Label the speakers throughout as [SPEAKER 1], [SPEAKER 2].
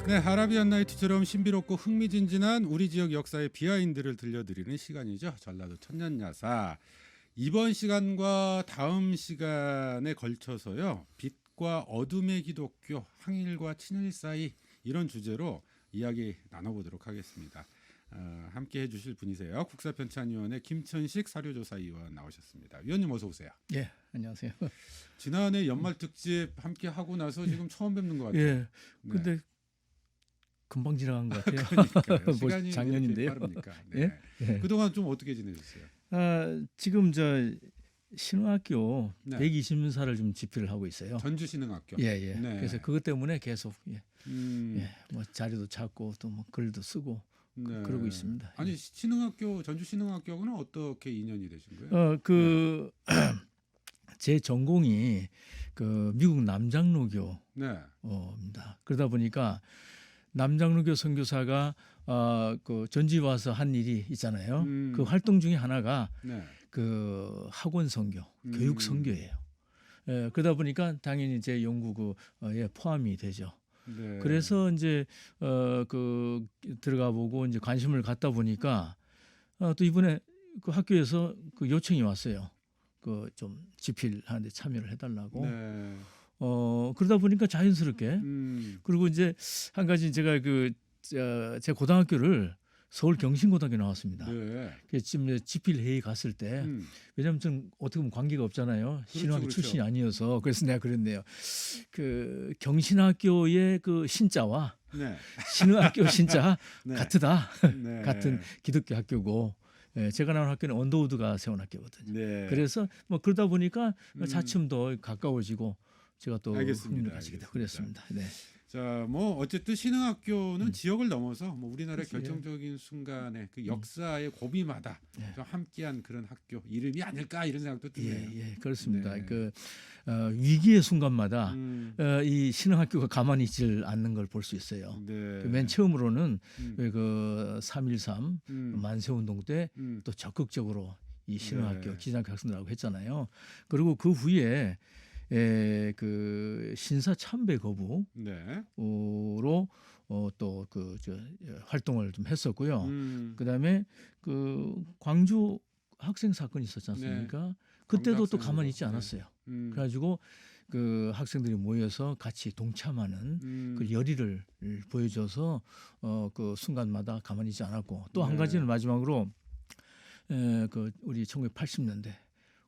[SPEAKER 1] 네, 아라비안 나이트처럼 신비롭고 흥미진진한 우리 지역 역사의 비하인드를 들려드리는 시간이죠. 전라도 천년야사. 이번 시간과 다음 시간에 걸쳐서요. 빛과 어둠의 기독교, 항일과 친일 사이 이런 주제로 이야기 나눠보도록 하겠습니다. 함께 해주실 분이세요. 국사편찬위원회 김천식 사료조사위원 나오셨습니다. 위원님 어서 오세요.
[SPEAKER 2] 예, 안녕하세요.
[SPEAKER 1] 지난해 연말 특집 함께 하고 나서 지금 처음 뵙는 것 같아요.
[SPEAKER 2] 예, 근데 금방 지나간 것 같아요.
[SPEAKER 1] 그러니까요. 시간이
[SPEAKER 2] 작년인데요.
[SPEAKER 1] 빠릅니까? 네.
[SPEAKER 2] 예?
[SPEAKER 1] 그동안 좀 어떻게 지내셨어요?
[SPEAKER 2] 지금 저 신흥학교
[SPEAKER 1] 네.
[SPEAKER 2] 120년사를 좀 집필을 하고 있어요.
[SPEAKER 1] 전주신흥학교.
[SPEAKER 2] 예.
[SPEAKER 1] 네.
[SPEAKER 2] 그래서 그것 때문에 계속
[SPEAKER 1] 네.
[SPEAKER 2] 뭐 자료도 찾고 또 뭐 글도 쓰고
[SPEAKER 1] 네.
[SPEAKER 2] 그러고 있습니다.
[SPEAKER 1] 아니 신흥학교 전주신흥학교는 어떻게 인연이 되신 거예요?
[SPEAKER 2] 제 전공이 그 미국 남장로교입니다.
[SPEAKER 1] 네.
[SPEAKER 2] 그러다 보니까 남장로교 선교사가 그 전주에 와서 한 일이 있잖아요. 그 활동 중에 하나가
[SPEAKER 1] 네.
[SPEAKER 2] 그 학원 선교, 교육 선교예요. 그러다 보니까 당연히 제 연구에 포함이 되죠.
[SPEAKER 1] 네.
[SPEAKER 2] 그래서 이제 그 들어가 보고 이제 관심을 갖다 보니까 또 이번에 그 학교에서 그 요청이 왔어요. 그 좀 집필하는데 참여를 해달라고.
[SPEAKER 1] 네.
[SPEAKER 2] 그러다 보니까 자연스럽게 그리고 이제 한 가지 제가 제 고등학교를 서울 경신고등학교 나왔습니다.
[SPEAKER 1] 네.
[SPEAKER 2] 지금 집필 회의 갔을 때 왜냐하면 좀 어떻게 보면 관계가 없잖아요. 신학교
[SPEAKER 1] 그렇죠.
[SPEAKER 2] 출신이 아니어서 그래서 내가 그랬네요. 그 경신학교의 그 신자와
[SPEAKER 1] 네.
[SPEAKER 2] 신흥학교 신자
[SPEAKER 1] 네.
[SPEAKER 2] 같으다.
[SPEAKER 1] 네.
[SPEAKER 2] 같은 기독교 학교고. 제가 나온 학교는 언더우드가 세운 학교거든요.
[SPEAKER 1] 네.
[SPEAKER 2] 그래서 뭐 그러다 보니까 차츰 더 가까워지고 제가 또
[SPEAKER 1] 알겠습니다.
[SPEAKER 2] 흥미를 가지게 되고 그랬습니다. 네.
[SPEAKER 1] 자, 뭐 어쨌든 신흥학교는 지역을 넘어서 뭐 우리나라의
[SPEAKER 2] 그치,
[SPEAKER 1] 결정적인 순간에 그 역사의 고비마다 좀 함께한 그런 학교 이름이 아닐까 이런 생각도 드네요.
[SPEAKER 2] 예, 그렇습니다.
[SPEAKER 1] 네.
[SPEAKER 2] 그 위기의 순간마다 이 신흥학교가 가만히 있질 않는 걸 볼 수 있어요.
[SPEAKER 1] 네.
[SPEAKER 2] 맨 처음으로는 그 3.13 만세운동 때 또
[SPEAKER 1] 음.
[SPEAKER 2] 적극적으로 이 신흥학교
[SPEAKER 1] 네.
[SPEAKER 2] 기장교 학생들하고 했잖아요. 그리고 그 후에 그 신사 참배 거부로
[SPEAKER 1] 네.
[SPEAKER 2] 또 그 활동을 좀 했었고요.
[SPEAKER 1] 그다음에
[SPEAKER 2] 그다음에 그 광주 학생 사건이 있었지 않습니까? 그때도 또 가만히 있지 않았어요. 그래가지고 그 학생들이 모여서 같이 동참하는 그 열의를 보여줘서 그 순간마다 가만히 있지 않았고 또 한
[SPEAKER 1] 네.
[SPEAKER 2] 가지는 마지막으로 그 우리 1980년대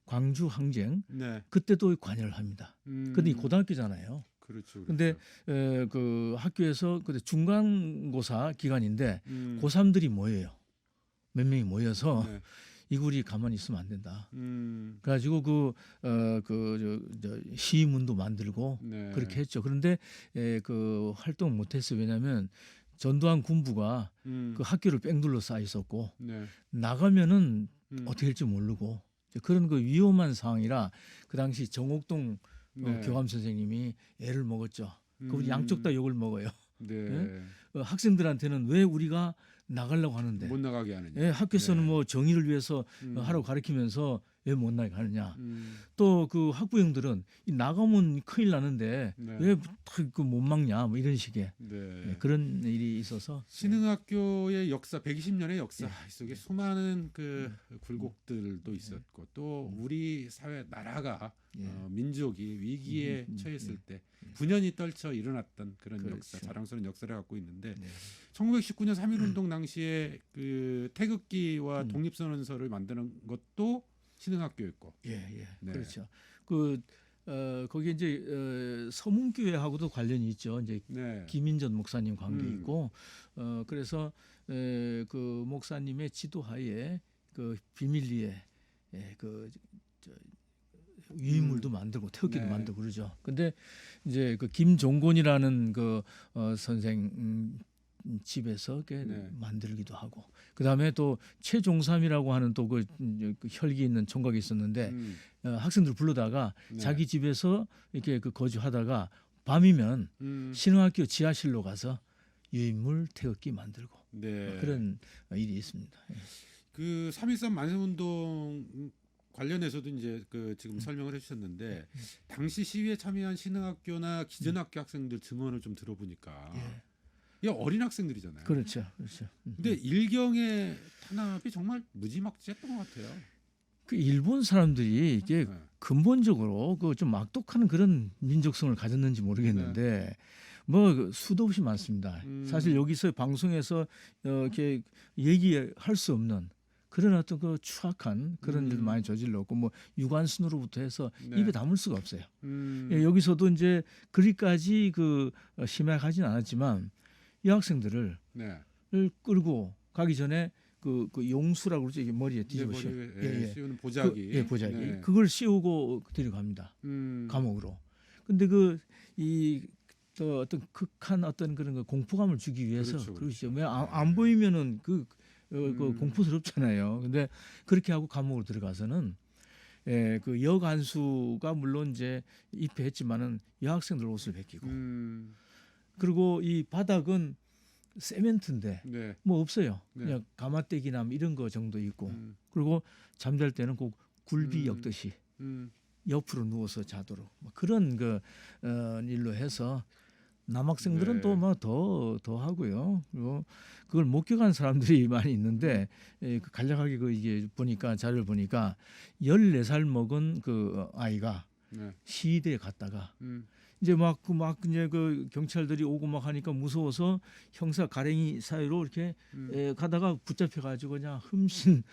[SPEAKER 2] 광주 항쟁
[SPEAKER 1] 네.
[SPEAKER 2] 그때도 관여를 합니다. 근데 이 고등학교잖아요.
[SPEAKER 1] 그렇죠.
[SPEAKER 2] 근데 그 학교에서 그때 중간고사 기간인데
[SPEAKER 1] 음.
[SPEAKER 2] 고3들이 모여요. 몇 명이 모여서
[SPEAKER 1] 네.
[SPEAKER 2] 이 굴이 가만히 있으면 안 된다.
[SPEAKER 1] 음.
[SPEAKER 2] 그래가지고 시위문도 만들고
[SPEAKER 1] 네.
[SPEAKER 2] 그렇게 했죠. 그런데 그 활동 못했어요. 왜냐하면 전두환 군부가 그 학교를 뺑둘러싸 있었고
[SPEAKER 1] 네.
[SPEAKER 2] 나가면은 어떻게 할지 모르고 그런 그 위험한 상황이라 그 당시 정옥동
[SPEAKER 1] 네.
[SPEAKER 2] 교감 선생님이 애를 먹었죠. 그분이 양쪽 다 욕을 먹어요.
[SPEAKER 1] 네.
[SPEAKER 2] 학생들한테는 왜 우리가 나가려고 하는데
[SPEAKER 1] 못 나가게 하느냐.
[SPEAKER 2] 학교에서는
[SPEAKER 1] 네.
[SPEAKER 2] 뭐 정의를 위해서 하라고 가르치면서 왜 못 나가게 하느냐. 또 그 학부형들은 나가면 큰일 나는데
[SPEAKER 1] 네.
[SPEAKER 2] 왜 그 못 막냐 뭐 이런 식의
[SPEAKER 1] 네.
[SPEAKER 2] 그런 일이 있어서
[SPEAKER 1] 신흥학교의 역사 120년의 역사 속에 수많은 그 굴곡들도 있었고 또 우리 사회 나라가 민족이 위기에 처했을 때 분연히 떨쳐 일어났던 그런
[SPEAKER 2] 그렇죠.
[SPEAKER 1] 역사 자랑스러운 역사를 갖고 있는데
[SPEAKER 2] 네.
[SPEAKER 1] 1919년 3.1운동 당시에 그 태극기와 독립선언서를 만드는 것도 신흥학교였고
[SPEAKER 2] 예.
[SPEAKER 1] 네.
[SPEAKER 2] 그렇죠. 거기 이제 서문교회하고도 관련이 있죠. 이제
[SPEAKER 1] 네.
[SPEAKER 2] 김인전 목사님 관계 있고 그래서 그 목사님의 지도하에 그 비밀리에 유인물도 만들고 태극기도
[SPEAKER 1] 네.
[SPEAKER 2] 만들고 그러죠. 근데 이제 그 김종곤이라는 그 선생 집에서 만들기도 하고 그다음에 또 최종삼이라고 하는 또 그 혈기 있는 총각이 있었는데 학생들 불러다가 자기 집에서 이렇게 그 거주하다가 밤이면 신흥학교 지하실로 가서 유인물 태극기 만들고 그런 일이 있습니다.
[SPEAKER 1] 그 3.13 만세운동 관련해서도 이제 그 지금 설명을 해주셨는데 당시 시위에 참여한 신흥학교나 기존학교 학생들 증언을 좀 들어보니까 이 어린 학생들이잖아요.
[SPEAKER 2] 그렇죠, 그렇죠.
[SPEAKER 1] 근데 일경의 탄압이 정말 무지막지했던 것 같아요.
[SPEAKER 2] 그 일본 사람들이 이게
[SPEAKER 1] 네.
[SPEAKER 2] 근본적으로 그 좀 악독한 그런 민족성을 가졌는지 모르겠는데 뭐 수도 없이 많습니다. 사실 여기서 방송에서 이렇게 얘기할 수 없는 그런 어떤 그 추악한 그런 일도 많이 저질렀고 뭐 유관순으로부터 해서
[SPEAKER 1] 네.
[SPEAKER 2] 입에 담을 수가 없어요.
[SPEAKER 1] 음,
[SPEAKER 2] 예, 여기서도 이제 그리까지 그 심하게하진 않았지만 이 학생들을
[SPEAKER 1] 네.
[SPEAKER 2] 끌고 가기 전에 그 용수라고 그러죠. 이게 머리에 뒤집어 씌워.
[SPEAKER 1] 머리에 씌우는 보자기.
[SPEAKER 2] 보자기.
[SPEAKER 1] 네.
[SPEAKER 2] 그걸 씌우고 데려갑니다. 감옥으로. 근데 이 어떤 극한 어떤 그런 그 공포감을 주기 위해서
[SPEAKER 1] 그렇죠,
[SPEAKER 2] 그러죠.
[SPEAKER 1] 그렇죠.
[SPEAKER 2] 왜 안 보이면은 그 공포스럽잖아요. 근데 그렇게 하고 감옥으로 들어가서는 그 여간수가 물론 이제 입회했지만은 여학생들 옷을 벗기고 그리고 이 바닥은 세멘트인데
[SPEAKER 1] 네.
[SPEAKER 2] 뭐 없어요.
[SPEAKER 1] 네.
[SPEAKER 2] 그냥 가마떼기나 이런 거 정도 있고
[SPEAKER 1] 음,
[SPEAKER 2] 그리고 잠잘 때는 꼭 굴비 엮듯이
[SPEAKER 1] 음,
[SPEAKER 2] 옆으로 누워서 자도록 뭐 그런 일로 해서 남학생들은
[SPEAKER 1] 네.
[SPEAKER 2] 또 막 더 하고요. 그리고 그걸 목격한 사람들이 많이 있는데 그 간략하게 이게 보니까 자료를 보니까 14살 먹은 그 아이가
[SPEAKER 1] 네.
[SPEAKER 2] 시위대에 갔다가
[SPEAKER 1] 음,
[SPEAKER 2] 이제 막 이제 그 경찰들이 오고 막 하니까 무서워서 형사 가랭이 사이로 이렇게 가다가 붙잡혀 가지고 그냥 흠씬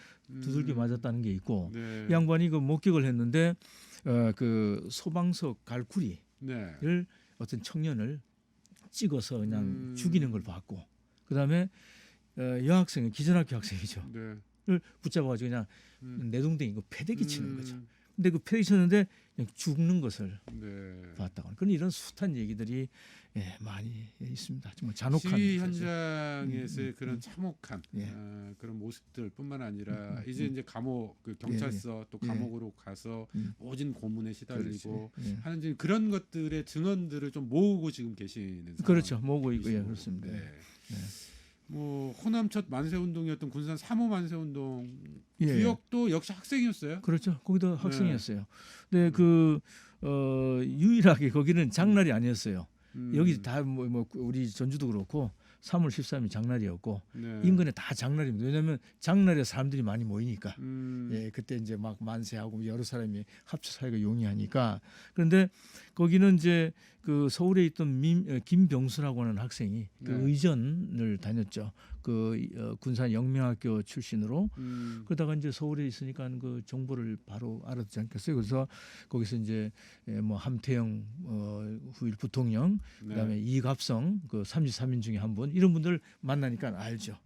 [SPEAKER 2] 두들겨 맞았다는 게 있고
[SPEAKER 1] 네.
[SPEAKER 2] 이 양반이 그 목격을 했는데 그 소방서 갈구리를
[SPEAKER 1] 네.
[SPEAKER 2] 어떤 청년을 찍어서 그냥 죽이는 걸 봤고 그다음에 여학생은 기존학교 학생이죠.
[SPEAKER 1] 네.
[SPEAKER 2] 를 붙잡아가지고 그냥
[SPEAKER 1] 음,
[SPEAKER 2] 내동댕이 패대기 치는 거죠.
[SPEAKER 1] 음,
[SPEAKER 2] 근데 그 패대기 쳤는데 그냥 죽는 것을
[SPEAKER 1] 네.
[SPEAKER 2] 봤다고. 그런 이런 숱한 얘기들이 많이 있습니다. 정말 잔혹한
[SPEAKER 1] 시위
[SPEAKER 2] 사실.
[SPEAKER 1] 현장에서의 그런 참혹한
[SPEAKER 2] 예.
[SPEAKER 1] 그런 모습들뿐만 아니라 이제 감옥 그 경찰서 또 감옥으로 가서 모진 고문에 시달리고
[SPEAKER 2] 그렇지. 예.
[SPEAKER 1] 하는 지금 그런 것들의 증언들을 좀 모으고 지금 계시는 상황.
[SPEAKER 2] 그렇죠. 모으고 있고 예, 그렇습니다.
[SPEAKER 1] 네. 뭐 호남 첫 만세운동이었던 군산 3.5 만세운동
[SPEAKER 2] 예.
[SPEAKER 1] 주역도 역시 학생이었어요.
[SPEAKER 2] 그렇죠. 거기도 학생이었어요. 근데 유일하게 거기는 장날이 아니었어요. 여기 다 뭐 우리 전주도 그렇고 3월 13일 장날이었고
[SPEAKER 1] 네.
[SPEAKER 2] 인근에 다 장날입니다. 왜냐하면 장날에 사람들이 많이 모이니까.
[SPEAKER 1] 음,
[SPEAKER 2] 예, 그때 이제 막 만세하고 여러 사람이 합쳐 사회가 용이하니까. 그런데 거기는 이제 그 서울에 있던 김병수라고 하는 학생이 그
[SPEAKER 1] 네.
[SPEAKER 2] 의전을 다녔죠. 군산 영명학교 출신으로. 그러다가 이제 서울에 있으니까 그 정보를 바로 알았지 않겠어요. 그래서 거기서 이제 뭐 함태영 후일 부통령,
[SPEAKER 1] 네.
[SPEAKER 2] 그다음에 이갑성 그 33인 중에 한 분 이런 분들 만나니까 알죠.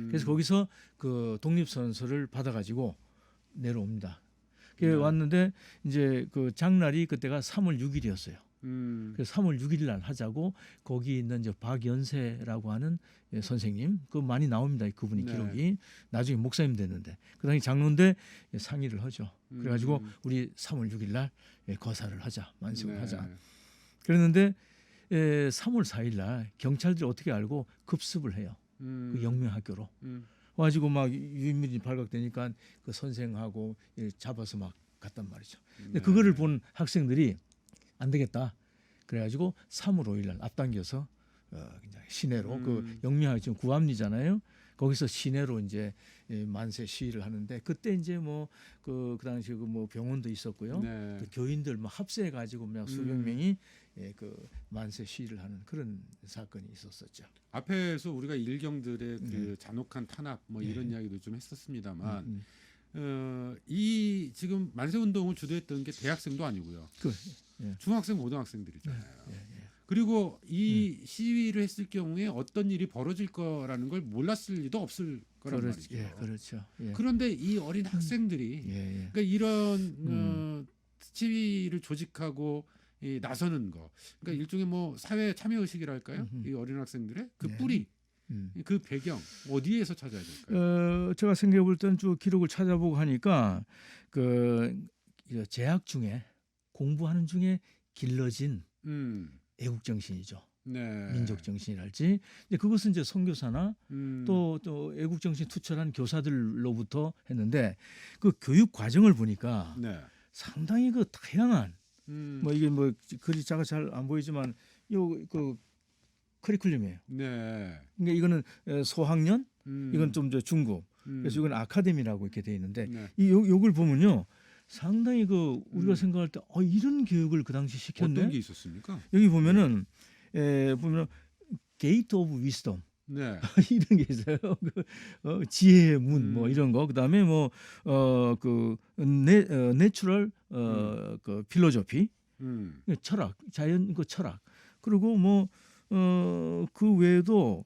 [SPEAKER 2] 그래서 거기서 그 독립선서를 받아가지고 내려옵니다.
[SPEAKER 1] 네.
[SPEAKER 2] 왔는데 이제 그 장날이 그때가 3월 6일이었어요. 그래서 3월 6일 날 하자고 거기 있는 이제 박연세라고 하는 선생님 그 많이 나옵니다. 그분이
[SPEAKER 1] 네.
[SPEAKER 2] 기록이 나중에 목사님 됐는데 그 당시 장로인데 상의를 하죠. 그래가지고 우리 3월 6일 날 거사를 하자 만세를
[SPEAKER 1] 네.
[SPEAKER 2] 하자. 그랬는데 3월 4일 날 경찰들이 어떻게 알고 급습을 해요. 그 영명학교로. 와가지고 막 유인물이 발각되니까 그 선생하고 잡아서 막 갔단 말이죠. 근데
[SPEAKER 1] 네.
[SPEAKER 2] 그거를 본 학생들이 안 되겠다. 그래가지고 3월 5일 날 앞당겨서 그냥 시내로 그 영명학교 지금 구암리잖아요. 거기서 시내로 이제 만세 시위를 하는데 그때 이제 뭐 그 당시 그 뭐 병원도 있었고요.
[SPEAKER 1] 네.
[SPEAKER 2] 또 교인들 막 합세해 가지고 막 수백 명이 그 만세 시위를 하는 그런 사건이 있었었죠.
[SPEAKER 1] 앞에서 우리가 일경들의 그
[SPEAKER 2] 네.
[SPEAKER 1] 잔혹한 탄압 뭐
[SPEAKER 2] 예.
[SPEAKER 1] 이런 이야기도 좀 했었습니다만 이 지금 만세운동을 주도했던 게 대학생도 아니고요.
[SPEAKER 2] 예.
[SPEAKER 1] 중학생, 고등학생들이잖아요.
[SPEAKER 2] 예.
[SPEAKER 1] 그리고 이 시위를 했을 경우에 어떤 일이 벌어질 거라는 걸 몰랐을 리도 없을 거란 말이죠.
[SPEAKER 2] 예, 그렇죠. 예.
[SPEAKER 1] 그런데 이 어린 학생들이
[SPEAKER 2] 예.
[SPEAKER 1] 그러니까 이런 시위를 조직하고 나서는 거, 그러니까 일종의 뭐 사회 참여 의식이랄까요? 이 어린 학생들의 그
[SPEAKER 2] 네.
[SPEAKER 1] 뿌리, 그 배경 어디에서 찾아야 될까요?
[SPEAKER 2] 제가 생각해 볼 때는 쭉 기록을 찾아보고 하니까 그 재학 중에 공부하는 중에 길러진 애국 정신이죠.
[SPEAKER 1] 네.
[SPEAKER 2] 민족 정신이랄지. 근데 그것은 이제 선교사나 또 애국 정신 투철한 교사들로부터 했는데 그 교육 과정을 보니까
[SPEAKER 1] 네.
[SPEAKER 2] 상당히 그 다양한
[SPEAKER 1] 음.
[SPEAKER 2] 뭐 이게 뭐 글자가 잘 안 보이지만 요 그 커리큘럼이에요.
[SPEAKER 1] 네.
[SPEAKER 2] 그러니까 이거는 소학년, 이건 좀 저 중급.
[SPEAKER 1] 음.
[SPEAKER 2] 그래서 이건 아카데미라고 이렇게 돼 있는데
[SPEAKER 1] 네.
[SPEAKER 2] 이 요걸 보면요. 상당히 그 우리가
[SPEAKER 1] 음.
[SPEAKER 2] 생각할 때 이런 교육을 그 당시 시켰네.
[SPEAKER 1] 어떤 게 있었습니까?
[SPEAKER 2] 여기 보면은 보면 게이트 오브 위스덤
[SPEAKER 1] 네.
[SPEAKER 2] 이런 게 있어요. 지혜의 문 뭐
[SPEAKER 1] 음.
[SPEAKER 2] 이런 거. 그다음에 뭐그 내추럴 그 필로조피 철학, 자연 그 철학. 그리고 뭐 그 외에도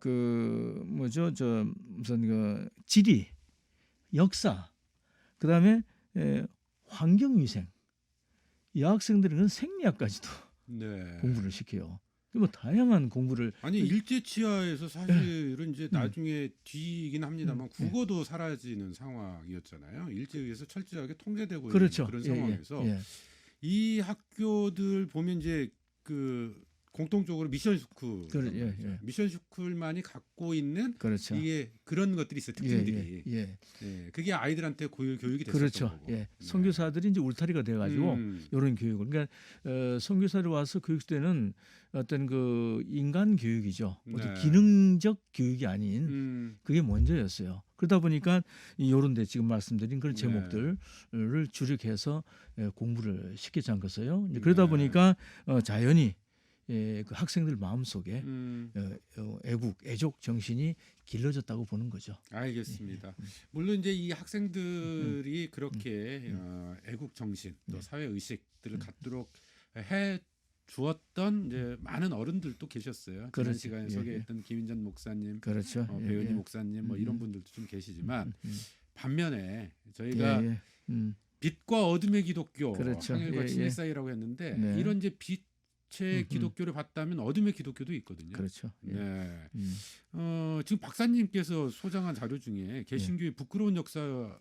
[SPEAKER 2] 그 뭐죠? 저 무슨 그 지리, 역사. 그다음에 환경 위생. 여학생들은 생리학까지도
[SPEAKER 1] 네.
[SPEAKER 2] 공부를 시켜요. 뭐 다양한 공부를
[SPEAKER 1] 아니 일제치하에서 사실은 이제
[SPEAKER 2] 음.
[SPEAKER 1] 나중에 뒤이긴 합니다만 국어도 사라지는 상황이었잖아요. 일제에 의해서 철저하게 통제되고
[SPEAKER 2] 그렇죠.
[SPEAKER 1] 있는 그런 상황에서
[SPEAKER 2] 예.
[SPEAKER 1] 이 학교들 보면 이제 그 공통적으로 미션 스쿨,
[SPEAKER 2] 예.
[SPEAKER 1] 미션 스쿨만이 갖고 있는
[SPEAKER 2] 그렇죠.
[SPEAKER 1] 이게 그런 것들이 있어요. 특징들이.
[SPEAKER 2] 예.
[SPEAKER 1] 그게 아이들한테 교육이 됐었던
[SPEAKER 2] 그렇죠.
[SPEAKER 1] 거고.
[SPEAKER 2] 예. 선교사들이 이제 울타리가 돼 가지고 이런 교육을 그러니까 선교사를 와서 교육때는 어떤 그 인간 교육이죠. 어떤
[SPEAKER 1] 네.
[SPEAKER 2] 기능적 교육이 아닌 그게 먼저였어요. 그러다 보니까 이런 데 지금 말씀드린 그런
[SPEAKER 1] 네.
[SPEAKER 2] 제목들을 주력해서 공부를 시키지 않겠어요. 이제 그러다 보니까 자연히 그 학생들 마음속에 애국, 애족 정신이 길러졌다고 보는 거죠.
[SPEAKER 1] 알겠습니다. 물론 이제 이 학생들이 그렇게 애국 정신 또 사회 의식들을 갖도록 해 주었던 이제 많은 어른들도 계셨어요. 지난
[SPEAKER 2] 그렇죠.
[SPEAKER 1] 시간에
[SPEAKER 2] 예,
[SPEAKER 1] 소개했던 김인전 목사님,
[SPEAKER 2] 그렇죠.
[SPEAKER 1] 배은희 목사님 뭐 이런 분들도 좀 계시지만 반면에 저희가 빛과 어둠의 기독교,
[SPEAKER 2] 그렇죠.
[SPEAKER 1] 항일과
[SPEAKER 2] 예,
[SPEAKER 1] 친일
[SPEAKER 2] 예.
[SPEAKER 1] 사이라고 했는데
[SPEAKER 2] 네.
[SPEAKER 1] 이런 이제 빛의 기독교를 봤다면 어둠의 기독교도 있거든요.
[SPEAKER 2] 그렇죠. 예.
[SPEAKER 1] 네. 지금 박사님께서 소장한 자료 중에 개신교의 부끄러운 역사를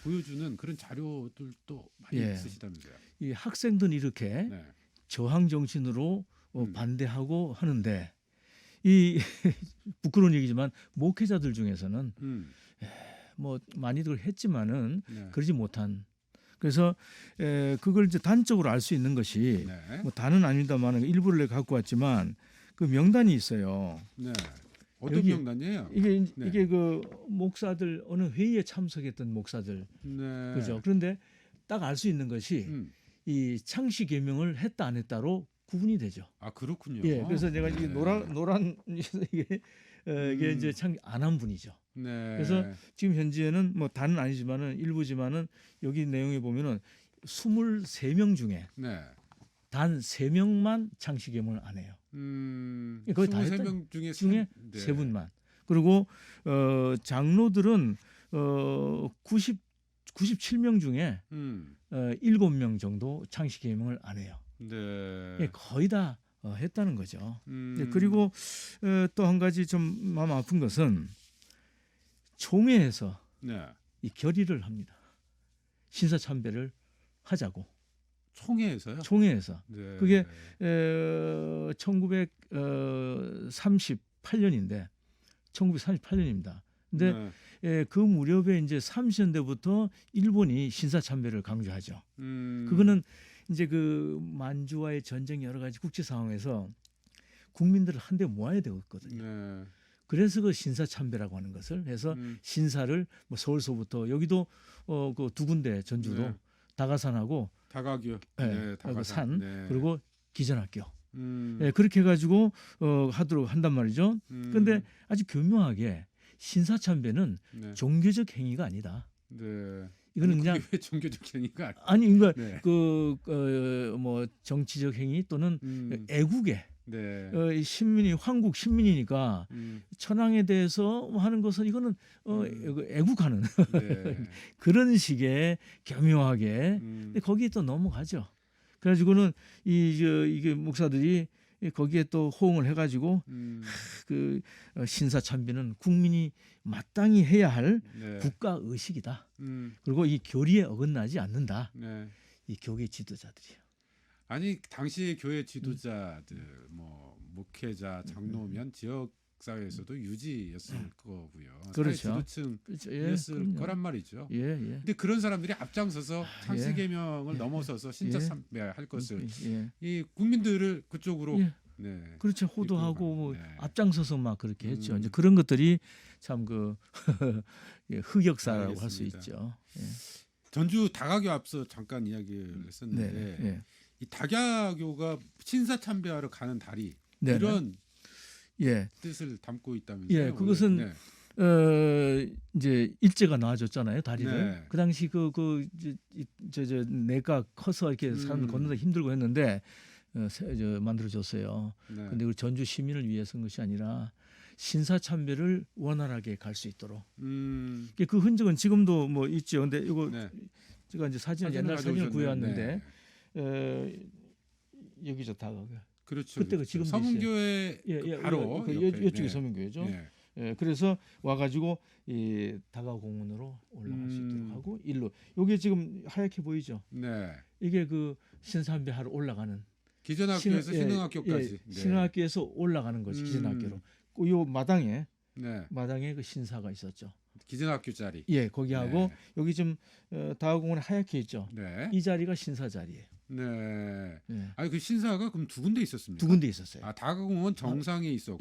[SPEAKER 1] 보여주는 그런 자료들도 많이
[SPEAKER 2] 예.
[SPEAKER 1] 있으시다면서요.
[SPEAKER 2] 이 학생들은 이렇게
[SPEAKER 1] 네.
[SPEAKER 2] 저항 정신으로 반대하고 하는데 이 부끄러운 얘기지만 목회자들 중에서는 뭐 많이들 했지만은
[SPEAKER 1] 네.
[SPEAKER 2] 그러지 못한 그래서 그걸 이제 단적으로 알 수 있는 것이
[SPEAKER 1] 네.
[SPEAKER 2] 뭐 다는 아닙니다만 일부를 내가 갖고 왔지만 그 명단이 있어요.
[SPEAKER 1] 네. 어떤
[SPEAKER 2] 여기
[SPEAKER 1] 명단이에요?
[SPEAKER 2] 이게 그 목사들 어느 회의에 참석했던 목사들
[SPEAKER 1] 네.
[SPEAKER 2] 그죠. 그런데 딱 알 수 있는 것이 이 창시 계명을 했다 안 했다로 구분이 되죠.
[SPEAKER 1] 아 그렇군요.
[SPEAKER 2] 예, 그래서 내가 이게
[SPEAKER 1] 네.
[SPEAKER 2] 노란 이게 이제 참 안 한 분이죠.
[SPEAKER 1] 네.
[SPEAKER 2] 그래서 지금 현재는 뭐 다는 아니지만은 일부지만은 여기 내용에 보면은 23명 중에
[SPEAKER 1] 네.
[SPEAKER 2] 단 3명만 창시 계명을 안 해요. 거의 다 했다.
[SPEAKER 1] 23명 중에
[SPEAKER 2] 중에
[SPEAKER 1] 네.
[SPEAKER 2] 3분만. 그리고 장로들은 97명 중에 7명 정도 창시 계명을 안 해요.
[SPEAKER 1] 네.
[SPEAKER 2] 거의 다 했다는 거죠.
[SPEAKER 1] 음.
[SPEAKER 2] 그리고 또 한 가지 좀 마음 아픈 것은 총회에서
[SPEAKER 1] 네.
[SPEAKER 2] 이 결의를 합니다. 신사참배를 하자고.
[SPEAKER 1] 총회에서요?
[SPEAKER 2] 총회에서.
[SPEAKER 1] 네.
[SPEAKER 2] 그게 1938년인데 1938년입니다. 근데
[SPEAKER 1] 네.
[SPEAKER 2] 그 무렵에 이제 30년대부터 일본이 신사참배를 강조하죠.
[SPEAKER 1] 음.
[SPEAKER 2] 그거는 이제 그 만주와의 전쟁 여러 가지 국제 상황에서 국민들을 한데 모아야 되었거든요.
[SPEAKER 1] 네.
[SPEAKER 2] 그래서 그 신사참배라고 하는 것을 해서 신사를 뭐 서울서부터 여기도 그 두 군데 전주도
[SPEAKER 1] 네.
[SPEAKER 2] 다가산하고
[SPEAKER 1] 다가교.
[SPEAKER 2] 네, 산
[SPEAKER 1] 네.
[SPEAKER 2] 그리고 기전학교. 네, 그렇게 해가지고 하도록 한단 말이죠. 그런데 아주 교묘하게 신사참배는
[SPEAKER 1] 네.
[SPEAKER 2] 종교적 행위가 아니다.
[SPEAKER 1] 네.
[SPEAKER 2] 이거는
[SPEAKER 1] 그게
[SPEAKER 2] 그냥
[SPEAKER 1] 왜 종교적 행위가
[SPEAKER 2] 아니 그러니까
[SPEAKER 1] 네.
[SPEAKER 2] 뭐 정치적 행위 또는 애국의
[SPEAKER 1] 네.
[SPEAKER 2] 신민이 황국 신민이니까 천황에 대해서 하는 것은 이거는 애국하는
[SPEAKER 1] 네.
[SPEAKER 2] 그런 식의 교묘하게 근데 거기에 또 넘어가죠. 그래가지고는 이게 목사들이 거기에 또 호응을 해가지고 그 신사참배는 국민이 마땅히 해야 할
[SPEAKER 1] 네.
[SPEAKER 2] 국가 의식이다.
[SPEAKER 1] 그리고
[SPEAKER 2] 그리고 이 교리에 어긋나지 않는다.
[SPEAKER 1] 네.
[SPEAKER 2] 이 교계 지도자들이요.
[SPEAKER 1] 아니 당시 교회 지도자들 뭐 목회자 장로면 지역 사회에서도 유지였을 거고요.
[SPEAKER 2] 그렇죠.
[SPEAKER 1] 지도층이었을 거란 말이죠.
[SPEAKER 2] 예.
[SPEAKER 1] 근데 그런 사람들이 앞장서서 창시 계명을 넘어서서 신자
[SPEAKER 2] 예.
[SPEAKER 1] 참배할 것을
[SPEAKER 2] 예.
[SPEAKER 1] 이 국민들을 그쪽으로 네.
[SPEAKER 2] 그렇죠. 호도하고
[SPEAKER 1] 이끌고
[SPEAKER 2] 뭐
[SPEAKER 1] 가는, 네.
[SPEAKER 2] 앞장서서 막 그렇게 했죠.
[SPEAKER 1] 음.
[SPEAKER 2] 이제 그런 것들이 참 그 흑역사라고 할 수
[SPEAKER 1] 알겠습니다.
[SPEAKER 2] 있죠. 예.
[SPEAKER 1] 전주 다가교 앞서 잠깐 이야기를 했었는데
[SPEAKER 2] 네, 네.
[SPEAKER 1] 이 다가교가 신사 참배하러 가는 다리
[SPEAKER 2] 네,
[SPEAKER 1] 이런
[SPEAKER 2] 예,
[SPEAKER 1] 뜻을 담고 있다면서요?
[SPEAKER 2] 예, 그것은
[SPEAKER 1] 네.
[SPEAKER 2] 이제 일제가 놔줬잖아요 다리를.
[SPEAKER 1] 네.
[SPEAKER 2] 그 당시 저 내가 커서 이렇게 사람 걷는다 힘들고 했는데 만들어줬어요.
[SPEAKER 1] 네.
[SPEAKER 2] 근데 그 전주 시민을 위해서 한 것이 아니라 신사참배를 원활하게 갈 수 있도록. 그 흔적은 지금도 뭐 있죠. 근데 이거
[SPEAKER 1] 네.
[SPEAKER 2] 제가 이제
[SPEAKER 1] 사진을
[SPEAKER 2] 옛날 사진을
[SPEAKER 1] 가져오셨네요.
[SPEAKER 2] 구해왔는데
[SPEAKER 1] 네.
[SPEAKER 2] 여기죠 다가가.
[SPEAKER 1] 그렇죠.
[SPEAKER 2] 그때가
[SPEAKER 1] 그렇죠.
[SPEAKER 2] 지금도
[SPEAKER 1] 서문교회
[SPEAKER 2] 바로
[SPEAKER 1] 바로
[SPEAKER 2] 이쪽이
[SPEAKER 1] 네.
[SPEAKER 2] 서문교회죠.
[SPEAKER 1] 네.
[SPEAKER 2] 예, 그래서 와가지고 이 다가공원으로 올라갈 수 있도록 하고 일로 여기 지금 하얗게 보이죠.
[SPEAKER 1] 네.
[SPEAKER 2] 이게 그 신산배하러 올라가는
[SPEAKER 1] 기전학교에서 신흥학교까지. 네.
[SPEAKER 2] 신흥학교에서 올라가는 거지 기전학교로. 요 마당에
[SPEAKER 1] 네.
[SPEAKER 2] 그 신사가 있었죠.
[SPEAKER 1] 기전학교 자리.
[SPEAKER 2] 예, 거기하고
[SPEAKER 1] 네.
[SPEAKER 2] 여기 지금 다가공원 하얗게 있죠.
[SPEAKER 1] 네.
[SPEAKER 2] 이 자리가 신사 자리예요.
[SPEAKER 1] 네.
[SPEAKER 2] 예.
[SPEAKER 1] 아니 그 신사가 그럼 두 군데 있었습니까?
[SPEAKER 2] 두 군데 있었어요.
[SPEAKER 1] 아 다가공원 정상에 있었고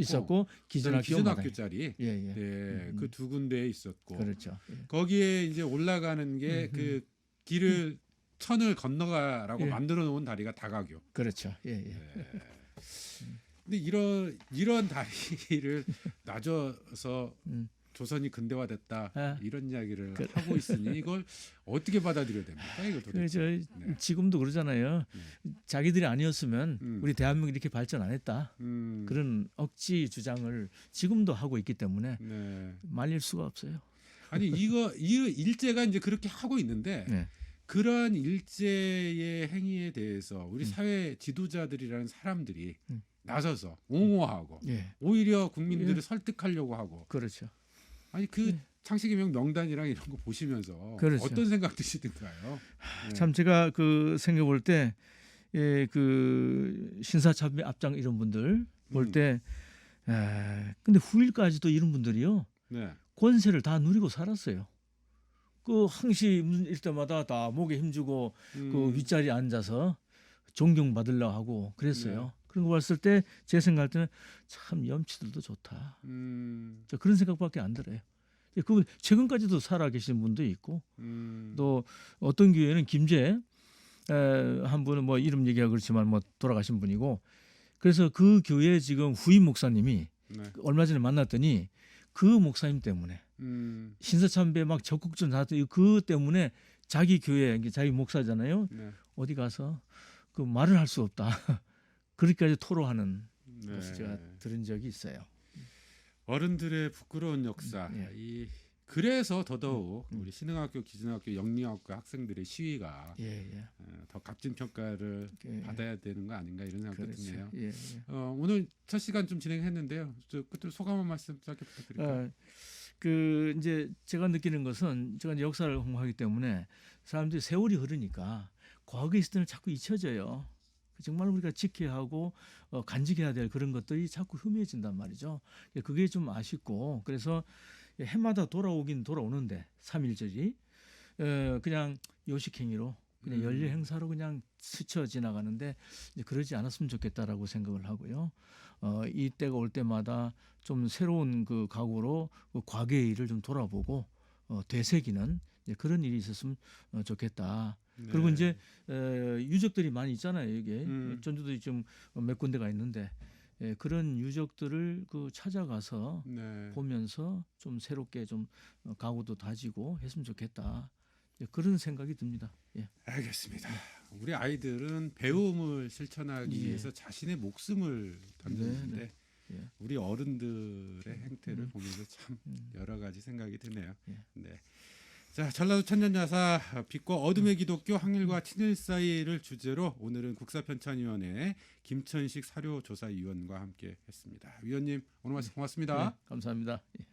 [SPEAKER 2] 기전학교
[SPEAKER 1] 기전학교
[SPEAKER 2] 마당에.
[SPEAKER 1] 자리.
[SPEAKER 2] 예, 예.
[SPEAKER 1] 네. 그 두 군데에 있었고.
[SPEAKER 2] 그렇죠. 예.
[SPEAKER 1] 거기에 이제 올라가는 게 그 길을 천을 건너가라고
[SPEAKER 2] 예.
[SPEAKER 1] 만들어 놓은 다리가 다가교.
[SPEAKER 2] 그렇죠. 예, 예.
[SPEAKER 1] 네. 근데 이런 다리를 놔줘서 조선이 근대화됐다
[SPEAKER 2] 아.
[SPEAKER 1] 이런 이야기를 하고 있으니 이걸 어떻게 받아들여야 됩니까? 이거 도대체. 네.
[SPEAKER 2] 지금도 그러잖아요. 자기들이 아니었으면 우리 대한민국이 이렇게 발전 안 했다. 그런 억지 주장을 지금도 하고 있기 때문에
[SPEAKER 1] 네.
[SPEAKER 2] 말릴 수가 없어요.
[SPEAKER 1] 아니 이 일제가 이제 그렇게 하고 있는데
[SPEAKER 2] 네.
[SPEAKER 1] 그러한 일제의 행위에 대해서 우리 사회 지도자들이라는 사람들이 나서서 옹호하고
[SPEAKER 2] 예.
[SPEAKER 1] 오히려 국민들을 설득하려고 하고
[SPEAKER 2] 그렇죠.
[SPEAKER 1] 아니 그 창씨개명 명단이랑 이런 거 보시면서
[SPEAKER 2] 그렇죠.
[SPEAKER 1] 어떤 생각 드시던가요? 네.
[SPEAKER 2] 참 제가 그 생각해 볼 때 그 신사참배 앞장 이런 분들 볼 때 근데 후일까지도 이런 분들이요
[SPEAKER 1] 네.
[SPEAKER 2] 권세를 다 누리고 살았어요. 그 항시 무슨 일 때마다 다 목에 힘주고 그 윗자리에 앉아서 존경받으려고 하고 그랬어요.
[SPEAKER 1] 네.
[SPEAKER 2] 그런 거 봤을 때 제 생각할 때는 참 염치들도 좋다. 저 그런 생각밖에 안 들어요. 그 최근까지도 살아 계신 분도 있고 또 어떤 교회는 김제 한 분은 뭐 이름 얘기하고 그렇지만 뭐 돌아가신 분이고 그래서 그 교회 지금 후임 목사님이
[SPEAKER 1] 네.
[SPEAKER 2] 얼마 전에 만났더니 그 목사님 때문에 신사참배 막 적극적으로 나왔더니 그 때문에 자기 교회 자기 목사잖아요.
[SPEAKER 1] 네.
[SPEAKER 2] 어디 가서 그 말을 할 수 없다. 그렇게까지 토로하는
[SPEAKER 1] 네.
[SPEAKER 2] 것을 제가 들은 적이 있어요.
[SPEAKER 1] 어른들의 부끄러운 역사. 이 그래서 더더욱 우리 신흥학교, 기준학교, 영리학교 학생들의 시위가 더 값진 평가를 받아야 되는 거 아닌가 이런 생각도
[SPEAKER 2] 그렇죠.
[SPEAKER 1] 드네요.
[SPEAKER 2] 예, 예.
[SPEAKER 1] 오늘 첫 시간 좀 진행했는데요. 저 끝으로 소감 한 말씀 짧게 부탁드릴게요.
[SPEAKER 2] 그 이제 제가 느끼는 것은 제가 이제 역사를 공부하기 때문에 사람들이 세월이 흐르니까 과거에 있을 때는 자꾸 잊혀져요. 정말 우리가 지켜야 하고 간직해야 될 그런 것들이 자꾸 희미해진단 말이죠. 그게 좀 아쉽고 그래서 해마다 돌아오긴 돌아오는데 3.1절이 그냥 요식행위로 그냥 연례 행사로 그냥 스쳐 지나가는데 이제 그러지 않았으면 좋겠다라고 생각을 하고요. 이때가 올 때마다 좀 새로운 그 각오로 그 과거의 일을 좀 돌아보고 되새기는 그런 일이 있었으면 좋겠다.
[SPEAKER 1] 네.
[SPEAKER 2] 그리고 이제 유적들이 많이 있잖아요. 이게 전주도 지금 몇 군데가 있는데 그런 유적들을 그 찾아가서
[SPEAKER 1] 네.
[SPEAKER 2] 보면서 좀 새롭게 좀 각오도 다지고 했으면 좋겠다. 그런 생각이 듭니다. 예.
[SPEAKER 1] 알겠습니다. 우리 아이들은 배움을 실천하기
[SPEAKER 2] 예.
[SPEAKER 1] 위해서 자신의 목숨을 던졌는데
[SPEAKER 2] 예.
[SPEAKER 1] 우리 어른들의 행태를 보면서 참 여러 가지 생각이 드네요.
[SPEAKER 2] 예.
[SPEAKER 1] 네. 자, 전라도 천년야사 빛과 어둠의 기독교 항일과 친일 사이를 주제로 오늘은 국사편찬위원회 김천식 사료조사위원과 함께 했습니다. 위원님 오늘 말씀 고맙습니다.
[SPEAKER 2] 네, 감사합니다. 예.